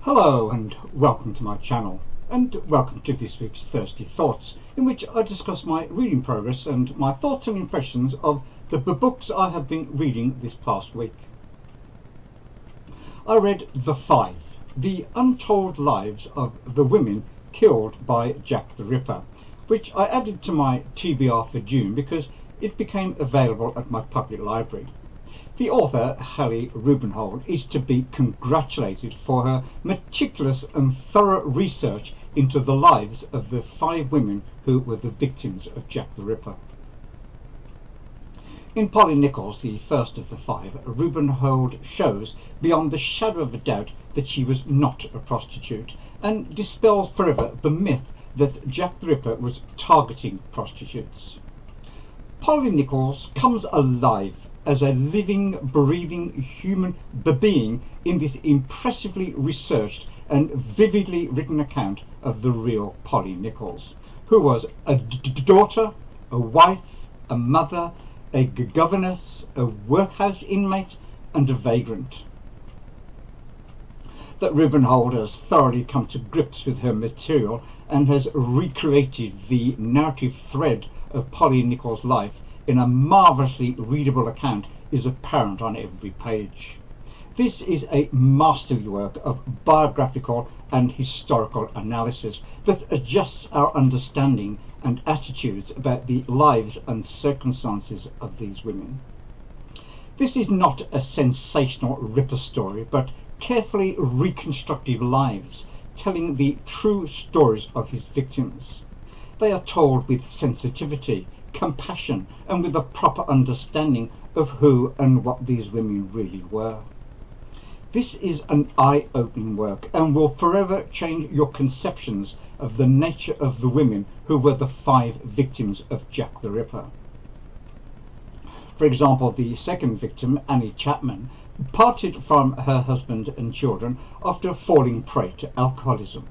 Hello and welcome to my channel, and welcome to this week's Thirsty Thoughts, in which I discuss my reading progress and my thoughts and impressions of the books I have been reading this past week. I read The Five, the untold lives of the women killed by Jack the Ripper, which I added to my TBR for June because it became available at my public library. The author, Hallie Rubengold, is to be congratulated for her meticulous and thorough research into the lives of the five women who were the victims of Jack the Ripper. In Polly Nichols, the first of the five, Rubengold shows beyond the shadow of a doubt that she was not a prostitute, and dispels forever the myth that Jack the Ripper was targeting prostitutes. Polly Nichols comes alive as a living, breathing human being in this impressively researched and vividly written account of the real Polly Nichols, who was a daughter, a wife, a mother, a governess, a workhouse inmate, and a vagrant. That Rubengold has thoroughly come to grips with her material and has recreated the narrative thread of Polly Nichols' life in a marvellously readable account is apparent on every page. This is a masterly work of biographical and historical analysis that adjusts our understanding and attitudes about the lives and circumstances of these women. This is not a sensational Ripper story, but carefully reconstructive lives telling the true stories of his victims. They are told with sensitivity, compassion, and with a proper understanding of who and what these women really were. This is an eye-opening work and will forever change your conceptions of the nature of the women who were the five victims of Jack the Ripper. For example, the second victim, Annie Chapman, parted from her husband and children after falling prey to alcoholism.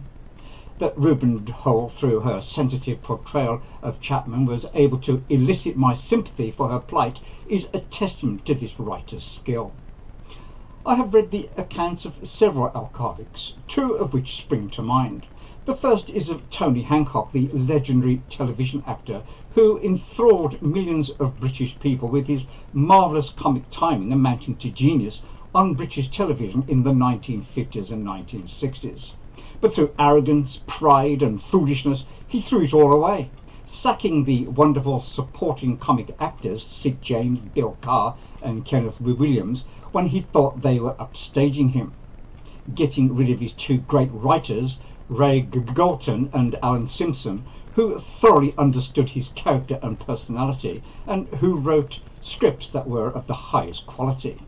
That Rubengold, through her sensitive portrayal of Chapman, was able to elicit my sympathy for her plight is a testament to this writer's skill. I have read the accounts of several alcoholics, two of which spring to mind. The first is of Tony Hancock, the legendary television actor who enthralled millions of British people with his marvellous comic timing amounting to genius on British television in the 1950s and 1960s. But through arrogance, pride and foolishness he threw it all away, sacking the wonderful supporting comic actors Sid James, Bill Carr and Kenneth Williams when he thought they were upstaging him, getting rid of his two great writers, Ray Galton and Alan Simpson, who thoroughly understood his character and personality and who wrote scripts that were of the highest quality.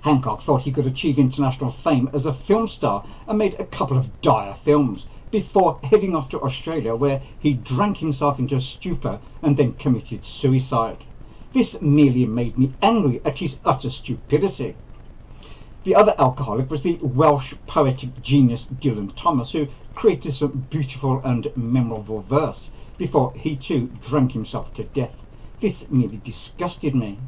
Hancock thought he could achieve international fame as a film star and made a couple of dire films before heading off to Australia, where he drank himself into a stupor and then committed suicide. This merely made me angry at his utter stupidity. The other alcoholic was the Welsh poetic genius Dylan Thomas, who created some beautiful and memorable verse before he too drank himself to death. This merely disgusted me.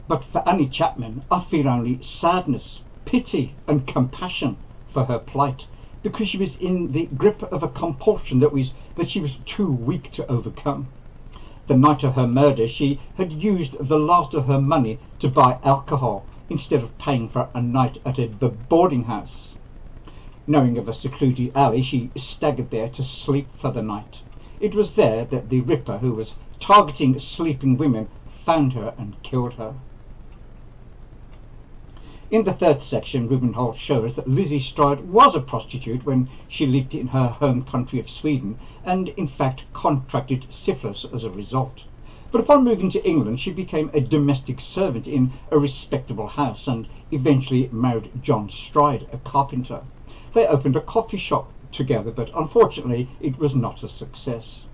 But for Annie Chapman, I feel only sadness, pity and compassion for her plight, because she was in the grip of a compulsion that she was too weak to overcome. The night of her murder, she had used the last of her money to buy alcohol instead of paying for a night at a boarding house. Knowing of a secluded alley, she staggered there to sleep for the night. It was there that the Ripper, who was targeting sleeping women, found her and killed her. In the third section, Rubengold shows that Lizzie Stride was a prostitute when she lived in her home country of Sweden, and in fact contracted syphilis as a result. But upon moving to England, she became a domestic servant in a respectable house and eventually married John Stride, a carpenter. They opened a coffee shop together, but unfortunately it was not a success.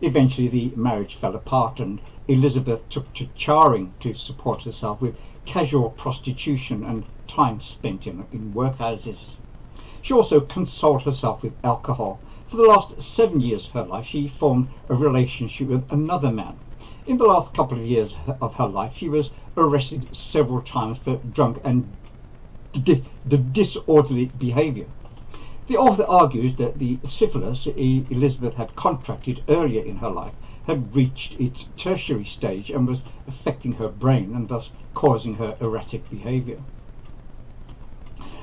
Eventually the marriage fell apart and Elizabeth took to charring to support herself with casual prostitution and time spent in workhouses. She also consoled herself with alcohol. For the last 7 years of her life she formed a relationship with another man. In the last couple of years of her life she was arrested several times for drunk and disorderly behaviour. The author argues that the syphilis Elizabeth had contracted earlier in her life had reached its tertiary stage and was affecting her brain and thus causing her erratic behaviour.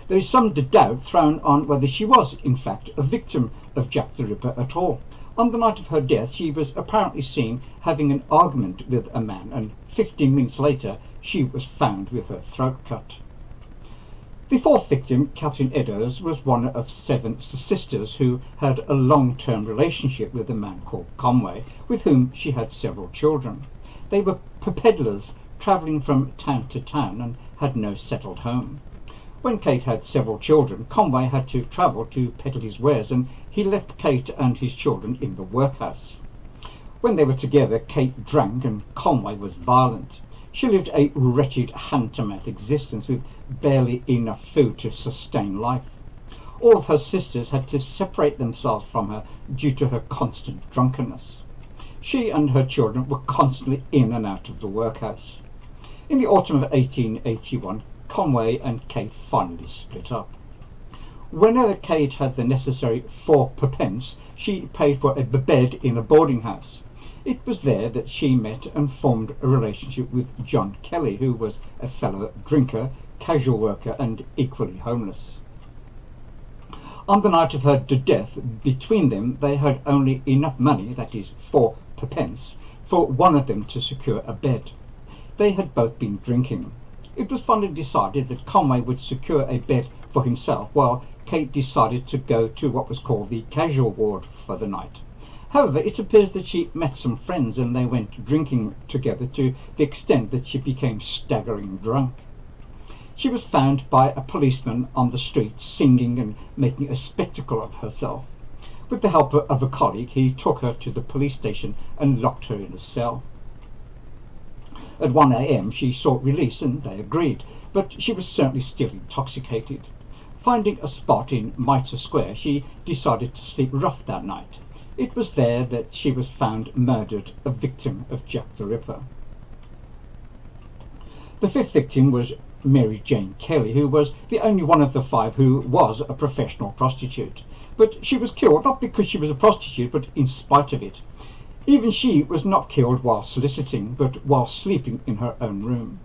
There is some doubt thrown on whether she was, in fact, a victim of Jack the Ripper at all. On the night of her death, she was apparently seen having an argument with a man, and 15 minutes later she was found with her throat cut. The fourth victim, Catherine Eddowes, was one of 7 sisters who had a long-term relationship with a man called Conway, with whom she had several children. They were peddlers travelling from town to town and had no settled home. When Kate had several children, Conway had to travel to peddle his wares, and he left Kate and his children in the workhouse. When they were together, Kate drank and Conway was violent. She lived a wretched hand-to-mouth existence with barely enough food to sustain life. All of her sisters had to separate themselves from her due to her constant drunkenness. She and her children were constantly in and out of the workhouse. In the autumn of 1881, Conway and Kate finally split up. Whenever Kate had the necessary 4 pence, she paid for a bed in a boarding house. It was there that she met and formed a relationship with John Kelly, who was a fellow drinker, casual worker and equally homeless. On the night of her death, between them they had only enough money, that is 4 pence, for one of them to secure a bed. They had both been drinking. It was finally decided that Conway would secure a bed for himself, while Kate decided to go to what was called the casual ward for the night. However, it appears that she met some friends and they went drinking together to the extent that she became staggering drunk. She was found by a policeman on the street singing and making a spectacle of herself. With the help of a colleague, he took her to the police station and locked her in a cell. At 1 a.m. she sought release and they agreed, but she was certainly still intoxicated. Finding a spot in Mitre Square, she decided to sleep rough that night. It was there that she was found murdered, a victim of Jack the Ripper. The 5th victim was Mary Jane Kelly, who was the only one of the 5 who was a professional prostitute. But she was killed not because she was a prostitute, but in spite of it. Even she was not killed while soliciting, but while sleeping in her own room.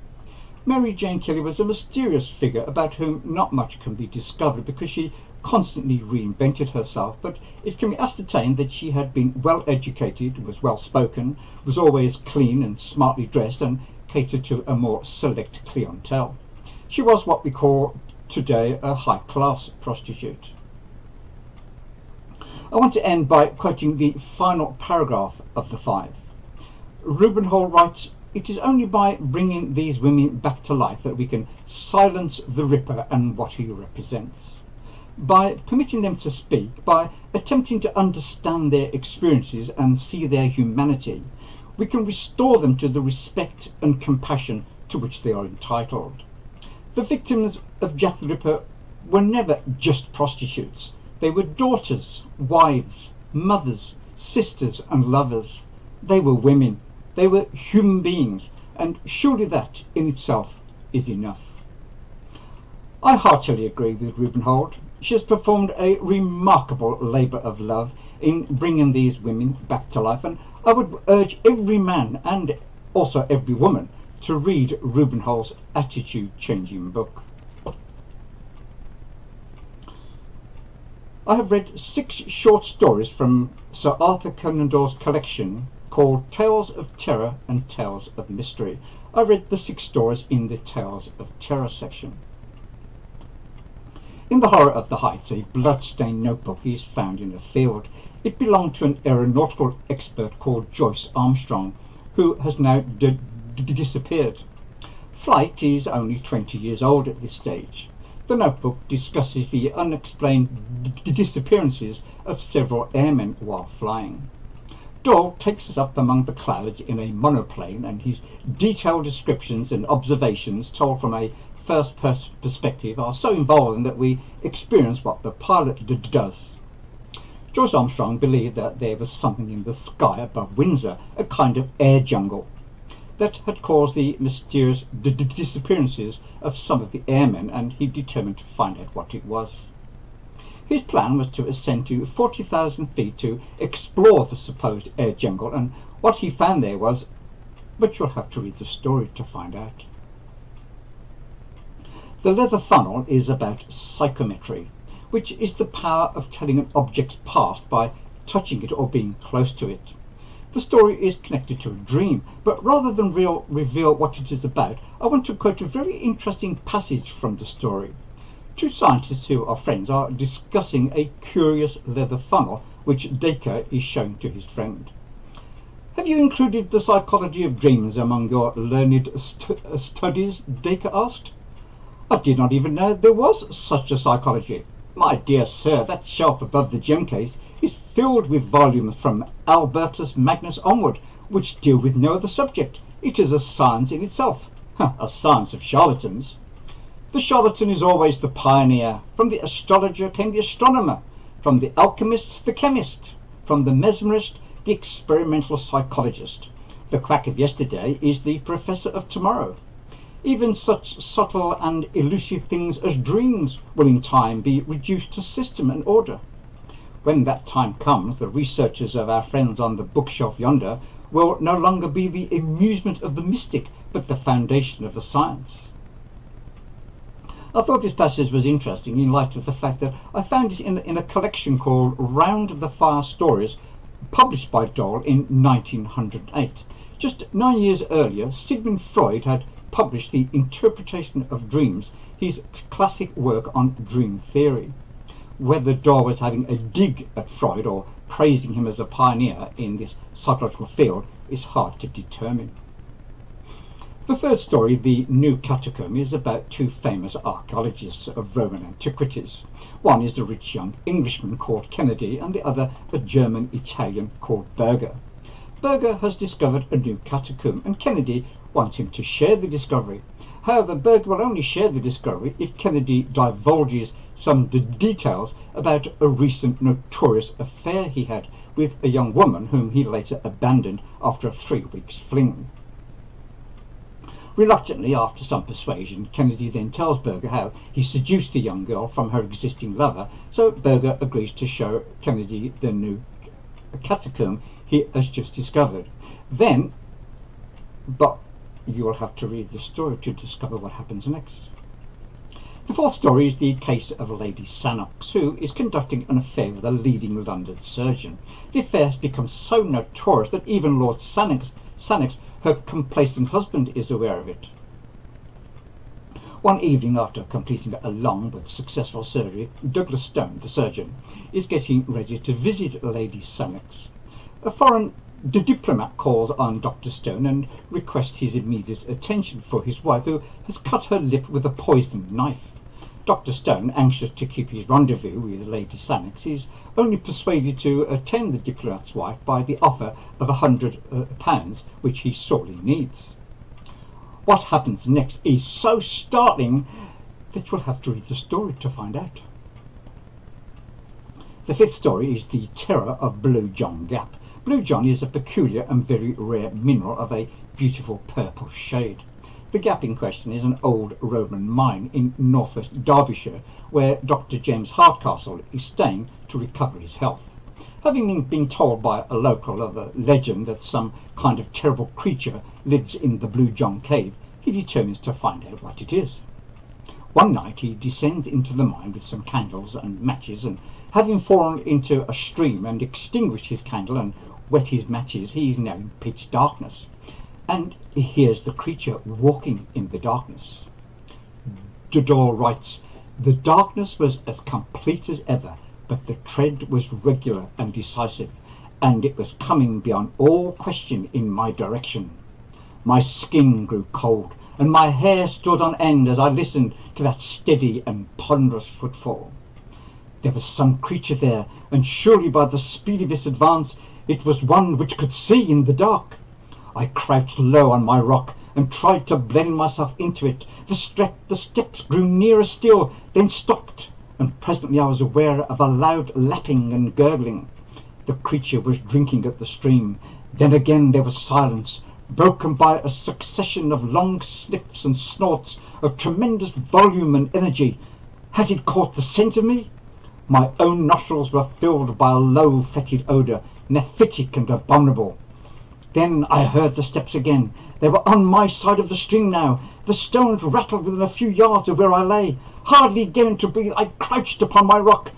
Mary Jane Kelly was a mysterious figure about whom not much can be discovered because she constantly reinvented herself, but it can be ascertained that she had been well educated, was well spoken, was always clean and smartly dressed, and catered to a more select clientele. She was what we call today a high-class prostitute. I want to end by quoting the final paragraph of the 5. Rubengold writes, "It is only by bringing these women back to life that we can silence the Ripper and what he represents. By permitting them to speak, by attempting to understand their experiences and see their humanity, we can restore them to the respect and compassion to which they are entitled. The victims of Jack the Ripper were never just prostitutes. They were daughters, wives, mothers, sisters and lovers. They were women. They were human beings, and surely that in itself is enough." I heartily agree with Rubengold. She has performed a remarkable labour of love in bringing these women back to life, and I would urge every man and also every woman to read Rubengold's attitude-changing book. I have read 6 short stories from Sir Arthur Conan Doyle's collection called Tales of Terror and Tales of Mystery. I read the 6 stories in the Tales of Terror section. In The Horror of the Heights, a blood-stained notebook is found in a field. It belonged to an aeronautical expert called Joyce Armstrong, who has now disappeared. Flight is only 20 years old at this stage. The notebook discusses the unexplained disappearances of several airmen while flying. Doyle takes us up among the clouds in a monoplane, and his detailed descriptions and observations told from a first-person perspective are so involving that we experience what the pilot does. Joyce Armstrong believed that there was something in the sky above Windsor, a kind of air jungle. that had caused the mysterious disappearances of some of the airmen, and he determined to find out what it was. His plan was to ascend to 40,000 feet to explore the supposed air jungle, and what he found there was, but you'll have to read the story to find out. The leather funnel is about psychometry, which is the power of telling an object's past by touching it or being close to it. The story is connected to a dream, but rather than reveal what it is about, I want to quote a very interesting passage from the story. Two scientists who are friends are discussing a curious leather funnel which Dacre is showing to his friend. "Have you included the psychology of dreams among your learned studies?" Dacre asked. "I did not even know there was such a psychology. My dear sir, that shelf above the gem case is filled with volumes from Albertus Magnus onward, which deal with no other subject. It is a science in itself." "A science of charlatans." "The charlatan is always the pioneer. From the astrologer came the astronomer, from the alchemist the chemist, from the mesmerist the experimental psychologist. The quack of yesterday is the professor of tomorrow. Even such subtle and elusive things as dreams will in time be reduced to system and order. When that time comes, the researchers of our friends on the bookshelf yonder will no longer be the amusement of the mystic, but the foundation of the science." I thought this passage was interesting in light of the fact that I found it in a collection called Round the Fire Stories, published by Doyle in 1908. Just 9 years earlier, Sigmund Freud had published The Interpretation of Dreams, his classic work on dream theory. Whether Doyle was having a dig at Freud or praising him as a pioneer in this psychological field is hard to determine. The third story, The New Catacomb, is about two famous archaeologists of Roman antiquities. One is the rich young Englishman called Kennedy, and the other a German-Italian called Berger. Berger has discovered a new catacomb, and Kennedy wants him to share the discovery. However, Berger will only share the discovery if Kennedy divulges some details about a recent notorious affair he had with a young woman whom he later abandoned after a 3 weeks fling. Reluctantly, after some persuasion, Kennedy then tells Berger how he seduced the young girl from her existing lover, so Berger agrees to show Kennedy the new catacomb he has just discovered. But you will have to read the story to discover what happens next. The fourth story is the case of Lady Sannox, who is conducting an affair with a leading London surgeon. The affair has become so notorious that even Lord Sannox, her complacent husband, is aware of it. One evening, after completing a long but successful surgery, Douglas Stone, the surgeon, is getting ready to visit Lady Sannox. A foreign diplomat calls on Dr. Stone and requests his immediate attention for his wife, who has cut her lip with a poisoned knife. Dr. Stone, anxious to keep his rendezvous with Lady Sannox, is only persuaded to attend the diplomat's wife by the offer of £100, which he sorely needs. What happens next is so startling that you'll have to read the story to find out. The fifth story is The Terror of Blue John Gap. Blue John is a peculiar and very rare mineral of a beautiful purple shade. The gap in question is an old Roman mine in northwest Derbyshire, where Dr. James Hardcastle is staying to recover his health. Having been told by a local of a legend that some kind of terrible creature lives in the Blue John cave, he determines to find out what it is. One night he descends into the mine with some candles and matches, and having fallen into a stream and extinguished his candle and wet his matches, he is now in pitch darkness, and he hears the creature walking in the darkness. Doyle writes, "The darkness was as complete as ever, but the tread was regular and decisive, and it was coming beyond all question in my direction. My skin grew cold, and my hair stood on end as I listened to that steady and ponderous footfall. There was some creature there, and surely by the speed of its advance it was one which could see in the dark. I crouched low on my rock and tried to blend myself into it. The steps grew nearer still, then stopped, and presently I was aware of a loud lapping and gurgling. The creature was drinking at the stream. Then again there was silence, broken by a succession of long sniffs and snorts of tremendous volume and energy. Had it caught the scent of me? My own nostrils were filled by a low, fetid odour, nephitic and abominable. Then I heard the steps again. They were on my side of the stream now. The stones rattled within a few yards of where I lay. Hardly daring to breathe, I crouched upon my rock.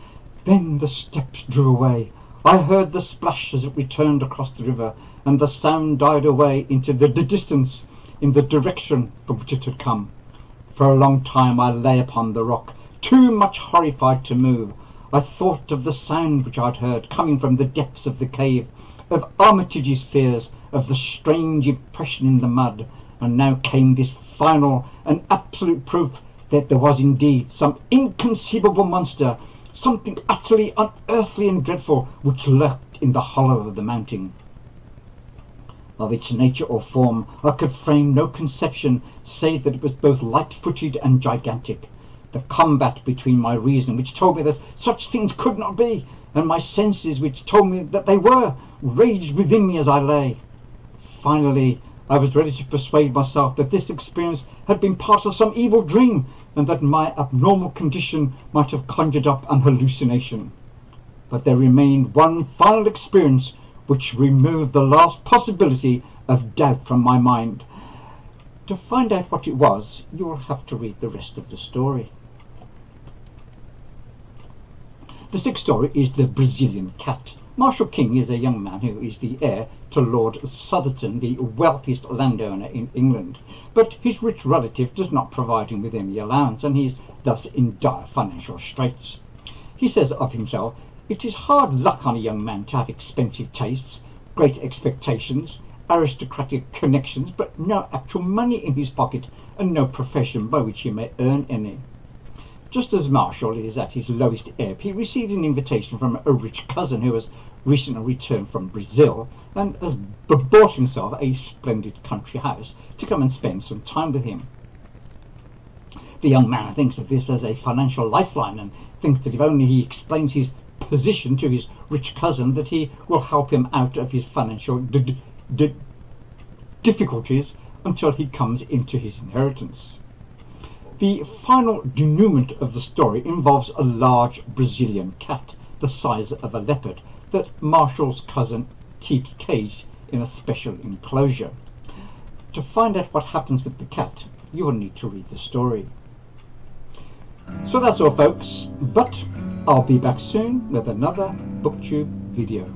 Then the steps drew away. I heard the splash as it returned across the river, and the sound died away into the distance in the direction from which it had come. For a long time I lay upon the rock, too much horrified to move. I thought of the sound which I had heard coming from the depths of the cave, of Armitage's fears, of the strange impression in the mud, and now came this final and absolute proof that there was indeed some inconceivable monster, something utterly unearthly and dreadful, which lurked in the hollow of the mountain. Of its nature or form I could frame no conception, save that it was both light-footed and gigantic. The combat between my reason, which told me that such things could not be, and my senses, which told me that they were, raged within me as I lay. Finally, I was ready to persuade myself that this experience had been part of some evil dream, and that my abnormal condition might have conjured up an hallucination. But there remained one final experience which removed the last possibility of doubt from my mind. To find out what it was, you will have to read the rest of the story. The sixth story is The Brazilian Cat. Marshall King is a young man who is the heir to Lord Southerton, the wealthiest landowner in England, but his rich relative does not provide him with any allowance, and he is thus in dire financial straits. He says of himself, "It is hard luck on a young man to have expensive tastes, great expectations, aristocratic connections, but no actual money in his pocket, and no profession by which he may earn any." Just as Marshall is at his lowest ebb, he receives an invitation from a rich cousin who has recently returned from Brazil and has bought himself a splendid country house to come and spend some time with him. The young man thinks of this as a financial lifeline, and thinks that if only he explains his position to his rich cousin, that he will help him out of his financial difficulties until he comes into his inheritance. The final denouement of the story involves a large Brazilian cat, the size of a leopard, that Marshall's cousin keeps caged in a special enclosure. To find out what happens with the cat, you will need to read the story. So that's all, folks, but I'll be back soon with another Booktube video.